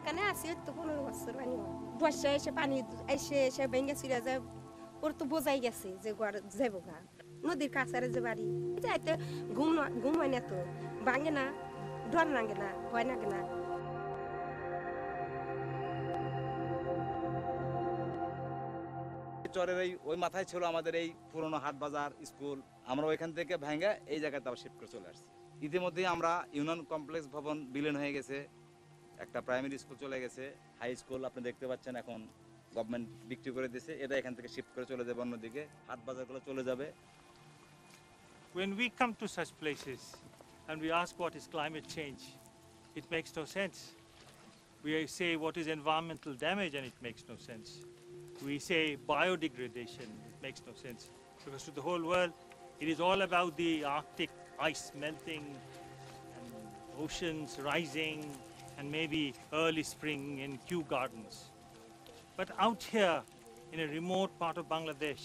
এখানে আছি তো 15 বছর পানি বর্ষা এসে পানি এসে ভেঙে ছিঁড়ে যায় ওর তো বোঝাই গেছে যে যাবো গা নদীর কাছারে যে বাড়ি যাইতে ঘুম হয় না তো ভাঙে না ডর লাগে না ভয় লাগে না চরের ওই মাথায় ছিল আমাদের এই পুরনো হাট বাজার স্কুল আমরা ওইখান থেকে ভেঙে এই জায়গাতে আবার শিফট করে চলে আসছি ইতিমধ্যে আমরা ইউনিয়ন কমপ্লেক্স ভবন বিলীন হয়ে গেছে একটা প্রাইমারি স্কুল চলে গেছে হাই স্কুল আপনি দেখতে পাচ্ছেন এখন গভর্নমেন্ট বিক্রি করে দিয়েছে এটা এখান থেকে শিফট করে চলে যাবে অন্যদিকে হাট বাজারগুলো চলে যাবে When we come to such places and we ask what is climate change, it makes no sense. We say what is environmental damage and it makes no sense. We say biodegradation, it makes no sense. Because to the whole world, it is all about the Arctic ice melting and oceans rising and maybe early spring in Kew Gardens. But out here in a remote part of Bangladesh,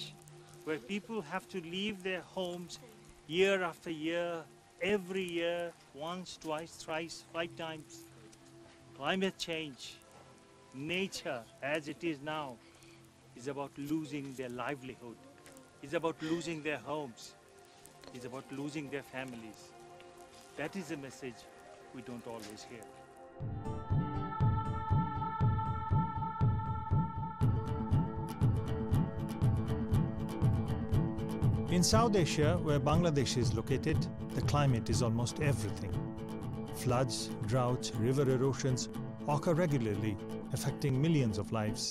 where people have to leave their homes year after year, every year, once, twice, thrice, 5 times, climate change, nature as it is now, is about losing their livelihood, is about losing their homes, is about losing their families. That is a message we don't always hear. In South Asia, where Bangladesh is located, the climate is almost everything. Floods, droughts, river erosions occur regularly, affecting millions of lives.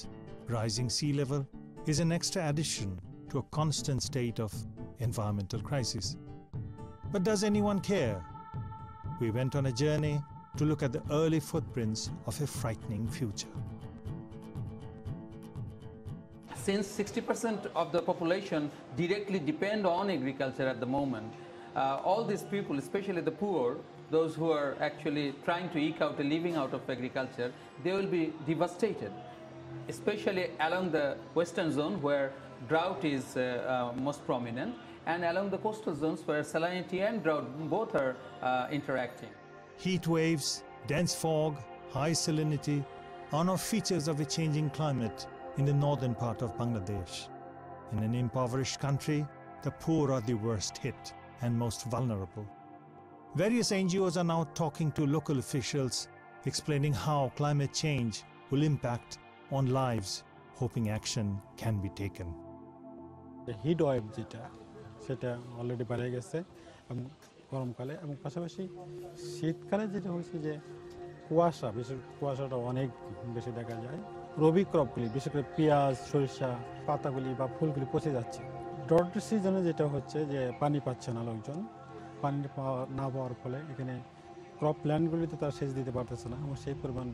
Rising sea level is an extra addition to a constant state of environmental crisis. But does anyone care? We went on a journey to look at the early footprints of a frightening future. Since 60% of the population directly depend on agriculture at the moment, all these people, especially the poor, those who are actually trying to eke out a living out of agriculture, they will be devastated, especially along the western zone where drought is most prominent, and along the coastal zones where salinity and drought both are interacting. Heat waves, dense fog, high salinity are now features of a changing climate in the northern part of Bangladesh. In an impoverished country, the poor are the worst hit and most vulnerable. Various NGOs are now talking to local officials, explaining how climate change will impact on lives, hoping action can be taken. The heat wave সেটা already বেড়ে গেছে গরমকালে এবং পাশাপাশি শীতকালে যেটা হচ্ছে যে কুয়াশাটা অনেক বেশি দেখা যায় রবি ক্রপগুলি বিশেষ করে পেঁয়াজ সরিষা পাতাগুলি বা ফুলগুলি পচে যাচ্ছে ড্রট সিজনে যেটা হচ্ছে যে পানি পাচ্ছে না লোকজন পানি না পাওয়ার ফলে এখানে ক্রপ প্ল্যান্টগুলিতে তারা সেচ দিতে পারতেছে না এবং সেই পরিমাণ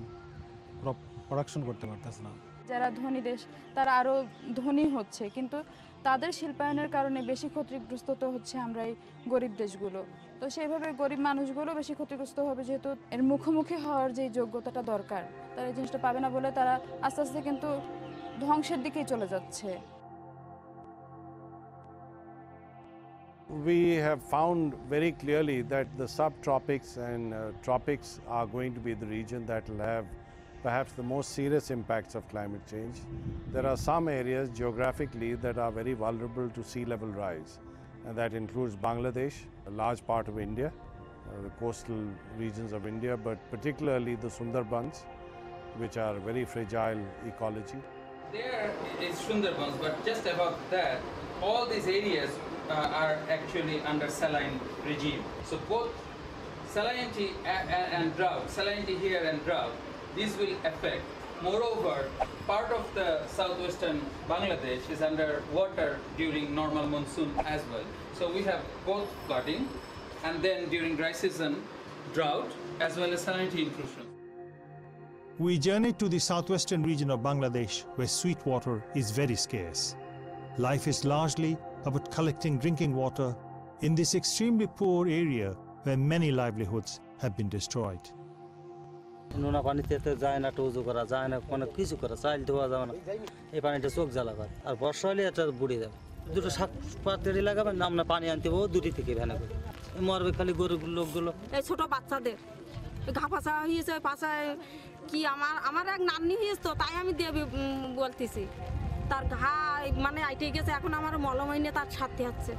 ক্রপ প্রোডাকশন করতে পারতেছে না যারা ধনী দেশ তারা আরও ধনী হচ্ছে কিন্তু তাদের শিল্পায়নের কারণে বেশি ক্ষতিগ্রস্ত তো হচ্ছে আমরা এই গরিব দেশগুলো তো সেইভাবে গরিব মানুষগুলো বেশি ক্ষতিগ্রস্ত হবে যেহেতু এর মুখোমুখি হওয়ার যে যোগ্যতাটা দরকার তারা এই জিনিসটা পাবে না বলে তারা আস্তে আস্তে কিন্তু ধ্বংসের দিকেই চলে যাচ্ছে We have found very clearly that the subtropics and tropics are going to be the region that will have perhaps the most serious impacts of climate change. There are some areas geographically that are very vulnerable to sea level rise, and that includes Bangladesh, a large part of India, the coastal regions of India, but particularly the Sundarbans, which are very fragile ecology. There is Sundarbans, but just above that, all these areas are actually under saline regime. So both salinity and drought, salinity here and drought, these will affect. Moreover, part of the southwestern Bangladesh is under water during normal monsoon as well. So we have both flooding and then during dry season drought as well as salinity intrusion. We journeyed to the southwestern region of Bangladesh where sweet water is very scarce. Life is largely about collecting drinking water in this extremely poor area where many livelihoods have been destroyed. নোনা পানিতে তো যায় না টুজু করা যায় না কোনো কিছু করা চাইল ধোয়া যাবে না এই পানিটা চোখ জ্বালা করে আর বর্ষা হলে এটা বুড়ে যাবে দুটো শাক পাতারি লাগাবে নাম না পানি আনতে ও দুটি থেকে ভ্যানে করে মরবে খালি গরিব লোকগুলো এই ছোট বাচ্চাদের ঘা পাশা হয়েছে ওই পাশায় কি আমার এক নাতনি হয়েছে তো তাই আমি দেবী বলতেছি তার ঘা মানে আইটে গেছে এখন আমার মলম হয়নি তার সাথে হচ্ছে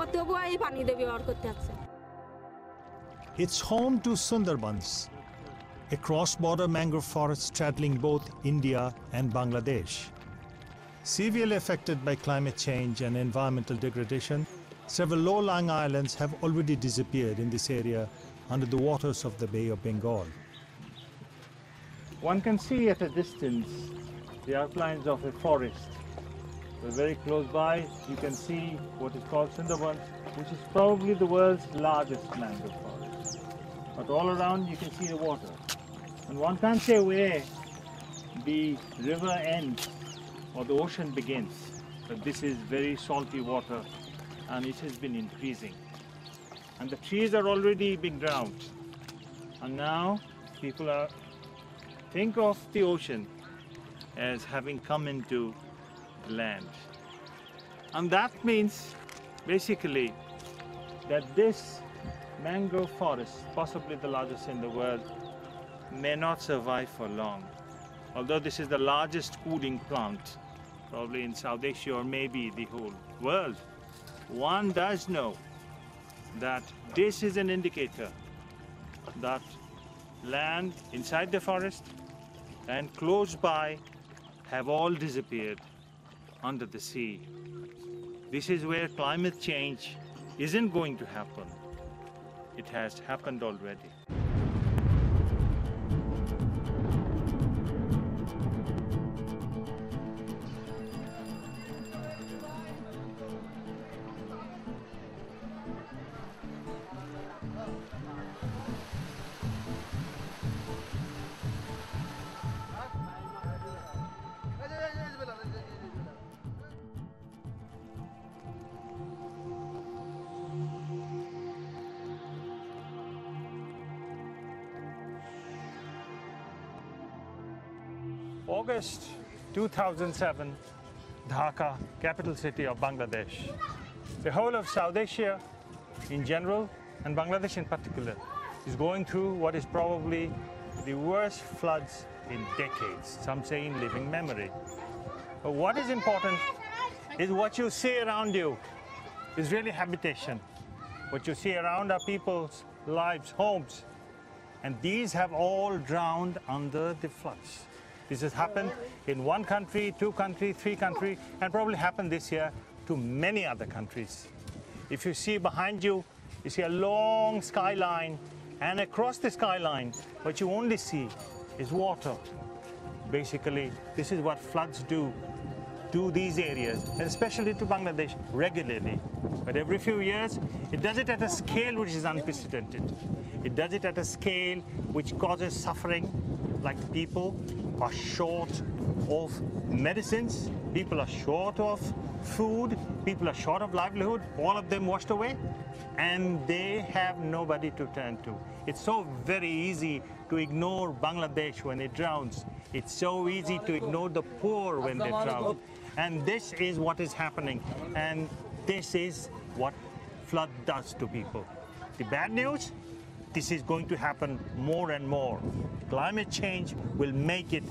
ও তবুও এই পানি দিয়ে ব্যবহার করতে হচ্ছে It's home to Sundarbans, a cross-border mangrove forest straddling both India and Bangladesh. Severely affected by climate change and environmental degradation, several low-lying islands have already disappeared in this area under the waters of the Bay of Bengal. One can see at a distance the outlines of a forest. We're very close by. You can see what is called Sundarbans, which is probably the world's largest mangrove forest. But all around you can see the water. And one can't say where the river ends or the ocean begins. But this is very salty water and it has been increasing. And the trees are already being drowned. And now people think of the ocean as having come into land. And that means basically that this mangrove forest, possibly the largest in the world, may not survive for long. Although this is the largest cooling plant, probably in South Asia or maybe the whole world, one does know that this is an indicator that land inside the forest and close by have all disappeared under the sea. This is where climate change isn't going to happen. It has happened already. August 2007, Dhaka, capital city of Bangladesh. The whole of South Asia in general and Bangladesh in particular is going through what is probably the worst floods in decades, some say in living memory. But what is important is what you see around you is really habitation. What you see around are people's lives, homes, and these have all drowned under the floods. This has happened in one country, two countries, three countries, and probably happened this year to many other countries. If you see behind you, you see a long skyline, and across the skyline, what you only see is water. Basically, this is what floods do to these areas, and especially to Bangladesh regularly. But every few years, it does it at a scale which is unprecedented. It does it at a scale which causes suffering, like people are short of medicines, people are short of food, people are short of livelihood, all of them washed away, and they have nobody to turn to. It's so very easy to ignore Bangladesh when it drowns. It's so easy to ignore the poor when they drown. And this is what is happening, and this is what flood does to people. The bad news, this is going to happen more and more. Climate change will make it